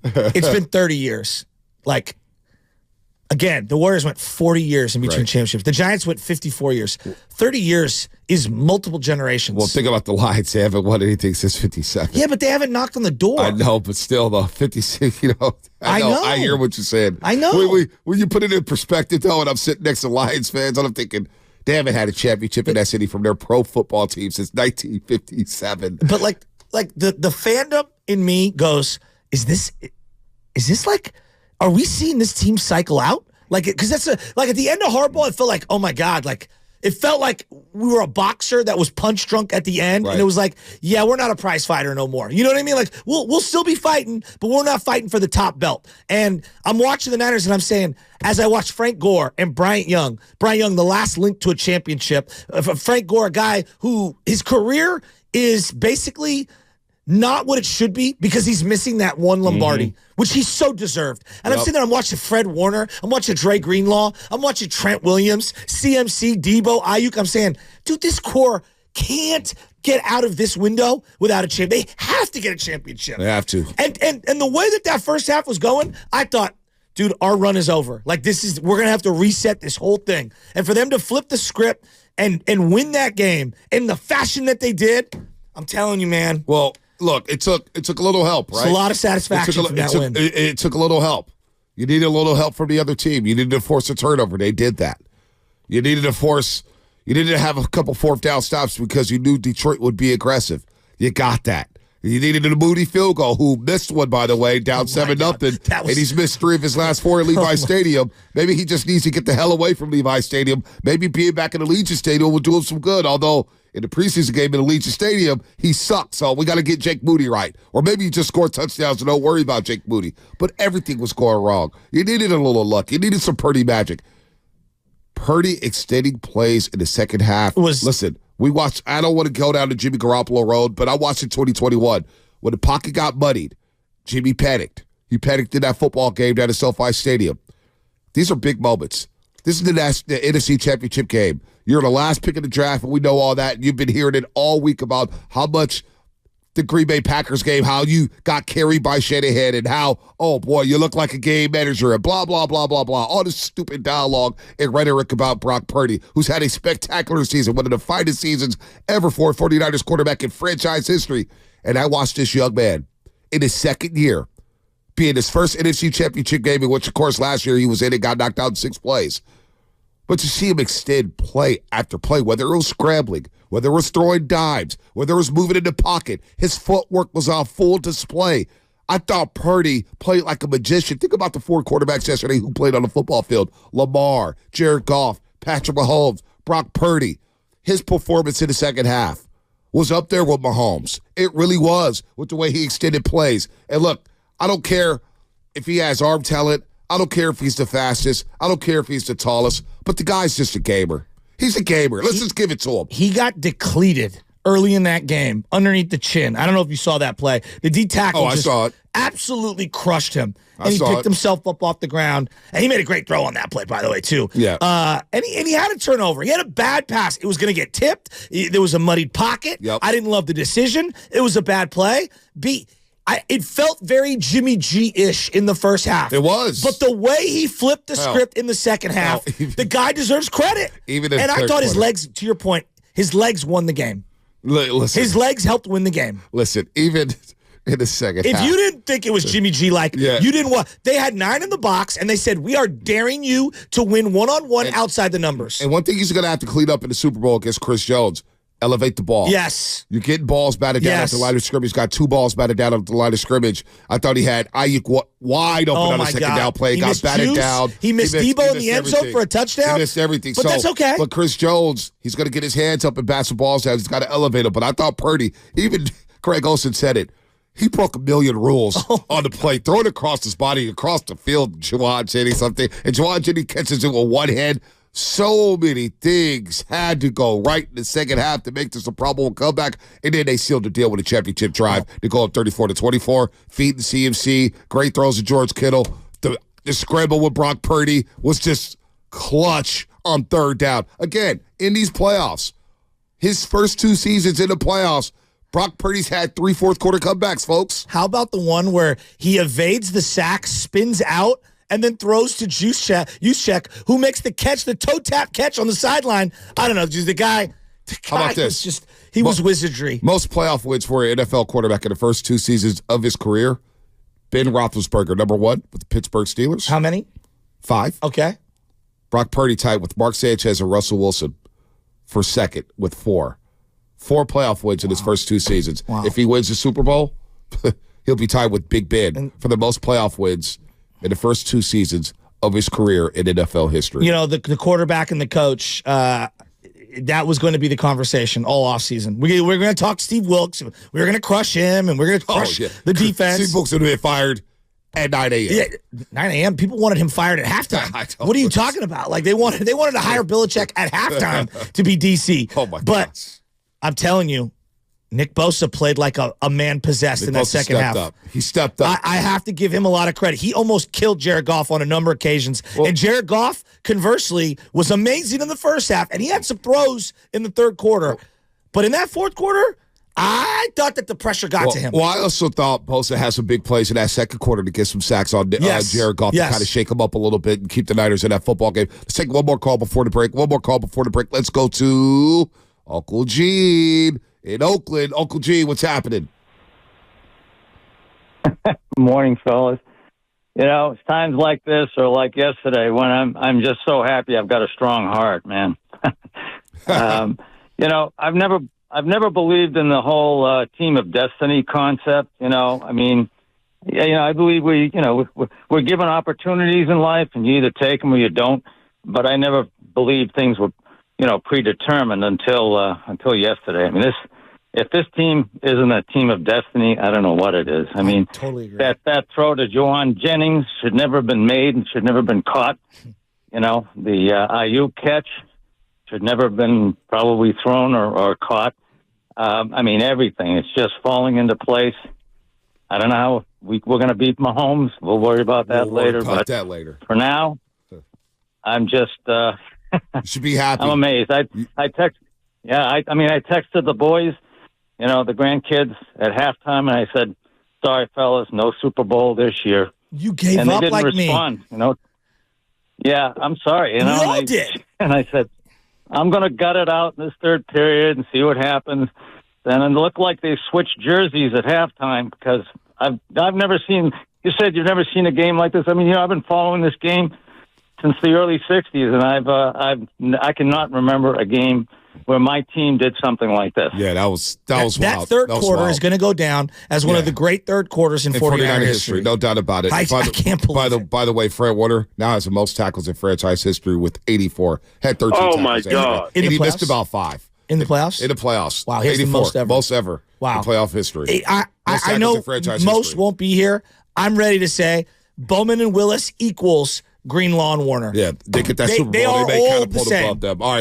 It's been 30 years. Like, again, the Warriors went 40 years in between championships. The Giants went 54 years. 30 years is multiple generations. Well, think about the Lions. They haven't won anything since 57. Yeah, but they haven't knocked on the door. I know, but still, though, 56, I know. I hear what you're saying. I know. When you put it in perspective, though, and I'm sitting next to Lions fans, and I'm thinking, they haven't had a championship in that city from their pro football team since 1957. But, like the fandom in me goes, is this like, are we seeing this team cycle out? Like, because that's like at the end of hardball, it felt like, oh my God, like it felt like we were a boxer that was punch drunk at the end, and it was like, yeah, we're not a prize fighter no more. You know what I mean? Like we'll still be fighting, but we're not fighting for the top belt. And I'm watching the Niners, and I'm saying, as I watch Frank Gore and Bryant Young, the last link to a championship, Frank Gore, a guy who his career is basically not what it should be because he's missing that one Lombardi, which he so deserved. And I'm sitting there, I'm watching Fred Warner, I'm watching Dre Greenlaw, I'm watching Trent Williams, CMC, Debo, Ayuk. I'm saying, dude, this core can't get out of this window without a champ. They have to get a championship. They have to. And the way that first half was going, I thought, dude, our run is over. Like we're gonna have to reset this whole thing. And for them to flip the script and win that game in the fashion that they did, I'm telling you, man. Well, look, it took a little help, right? It's a lot of satisfaction from that win. It took a little help. You needed a little help from the other team. You needed to force a turnover. They did that. You needed to have a couple fourth down stops because you knew Detroit would be aggressive. You got that. You needed a Moody field goal, who missed one, by the way, down 7-0, and he's missed 3 of his last 4 at Levi Stadium. Maybe he just needs to get the hell away from Levi Stadium. Maybe being back in Allegiant Stadium will do him some good, although in the preseason game in Allegiant Stadium, he sucked, so we got to get Jake Moody right. Or maybe you just score touchdowns and don't worry about Jake Moody. But everything was going wrong. You needed a little luck. You needed some Purdy magic. Purdy extending plays in the second half. Listen, we watched, I don't want to go down the Jimmy Garoppolo road, but I watched in 2021. When the pocket got muddied, Jimmy panicked. He panicked in that football game down at SoFi Stadium. These are big moments. This is the NFC Championship game. You're the last pick of the draft, and we know all that. And you've been hearing it all week about how much the Green Bay Packers game, how you got carried by Shanahan, and how, oh boy, you look like a game manager, and blah, blah, blah, blah, blah. All this stupid dialogue and rhetoric about Brock Purdy, who's had a spectacular season, one of the finest seasons ever for a 49ers quarterback in franchise history. And I watched this young man in his second year be in his first NFC Championship game, in which, of course, last year he was in and got knocked out in 6 plays. But to see him extend play after play, whether it was scrambling, whether it was throwing dimes, whether it was moving in the pocket, his footwork was on full display. I thought Purdy played like a magician. Think about the 4 quarterbacks yesterday who played on the football field. Lamar, Jared Goff, Patrick Mahomes, Brock Purdy. His performance in the second half was up there with Mahomes. It really was, with the way he extended plays. And look, I don't care if he has arm talent. I don't care if he's the fastest. I don't care if he's the tallest. But the guy's just a gamer. He's a gamer. Let's just give it to him. He got depleted early in that game, underneath the chin. I don't know if you saw that play. The D tackle I saw it. Absolutely crushed him. And he picked himself up off the ground. And he made a great throw on that play, by the way, too. Yeah. And he had a turnover. He had a bad pass. It was going to get tipped. There was a muddied pocket. Yep. I didn't love the decision. It was a bad play. It felt very Jimmy G-ish in the first half. It was. But the way he flipped the script in the second half, the guy deserves credit. And I thought his legs, to your point, his legs won the game. Listen. His legs helped win the game. Listen, even in the second half. If you didn't think it was Jimmy G, you didn't want. They had 9 in the box, and they said, we are daring you to win one-on-one outside the numbers. And one thing he's going to have to clean up in the Super Bowl against Chris Jones, elevate the ball. Yes. You're getting balls batted down at the line of scrimmage. He's got 2 balls batted down at the line of scrimmage. I thought he had Ayuk wide open on the second down play. He got batted down. He missed Debo in the end zone for a touchdown. He missed everything. But that's okay. But Chris Jones, he's going to get his hands up and bat some balls down. He's got to elevate him. But I thought Purdy, even Craig Olsen said it, he broke a million rules on the play, throwing across his body, across the field, Juwan Jennings something, and Juwan Jennings catches it with one hand. So many things had to go right in the second half to make this a probable comeback, and then they sealed the deal with a championship drive to go up 34-24, feeding CMC, great throws to George Kittle. The scramble with Brock Purdy was just clutch on third down. Again, in these playoffs, his first 2 seasons in the playoffs, Brock Purdy's had 3 fourth-quarter comebacks, folks. How about the one where he evades the sack, spins out, and then throws to Juszczyk, who makes the catch, the toe tap catch on the sideline? I don't know, just the guy. How about this? Was wizardry. Most playoff wins for an NFL quarterback in the first 2 seasons of his career. Ben Roethlisberger, number 1 with the Pittsburgh Steelers. How many? 5. Okay. Brock Purdy tied with Mark Sanchez and Russell Wilson for second with 4. 4 playoff wins in his first 2 seasons. Wow. If he wins the Super Bowl, he'll be tied with Big Ben for the most playoff wins in the first 2 seasons of his career in NFL history. You know, the quarterback and the coach, that was going to be the conversation all offseason. We're going to talk Steve Wilkes. We're going to crush him, and we're going to crush the defense. Steve Wilkes would have been fired at 9 a.m. Yeah, 9 a.m. People wanted him fired at halftime. What are you talking about? Like they wanted to hire Belichick at halftime to be DC. Oh my But gosh. I'm telling you, Nick Bosa played like a man possessed in that second half. He stepped up. I have to give him a lot of credit. He almost killed Jared Goff on a number of occasions. And Jared Goff, conversely, was amazing in the first half. And he had some throws in the third quarter. But in that fourth quarter, I thought that the pressure got to him. Well, I also thought Bosa had some big plays in that second quarter to get some sacks on Jared Goff to kind of shake him up a little bit and keep the Niners in that football game. Let's take one more call before the break. Let's go to Uncle Gene in Oakland. Uncle Gene, what's happening? Good morning, fellas. You know, it's times like this or like yesterday when I'm just so happy I've got a strong heart, man. You know, I've never believed in the whole team of destiny concept. You know, I mean, I believe we're given opportunities in life, and you either take them or you don't. But I never believed things were, predetermined until yesterday. I mean, if this team isn't a team of destiny, I don't know what it is. I mean, totally agree. That throw to Juwan Jennings should never have been made and should never have been caught. You know, the Ayuk catch should never have been probably thrown or caught. I mean, everything. It's just falling into place. I don't know how we're going to beat Mahomes. We'll worry about that later. For now, I'm just you should be happy. I'm amazed. I texted the boys, the grandkids at halftime, and I said, "Sorry, fellas, no Super Bowl this year." You gave and up they didn't like respond, me. Yeah, I'm sorry. We all did. And I said, I'm going to gut it out in this third period and see what happens. Then it looked like they switched jerseys at halftime because I've never seen. You said you've never seen a game like this. I mean, I've been following this game since the early '60s, and I cannot remember a game where my team did something like this. Yeah, that was wild. That third quarter is going to go down as one of the great third quarters in 49er history. No doubt about it. I can't believe it. By the way, Fred Warner now has the most tackles in franchise history with 84. Had 13 tackles. Oh, my God. And he missed about 5. In the playoffs? In the playoffs. Wow, he's 84, the most ever. Most ever in playoff history. I know most won't be here. I'm ready to say Bowman and Willis equals Greenlaw and Warner. Yeah, they get that Super Bowl. They are may all kind of the pull same. above them. All right.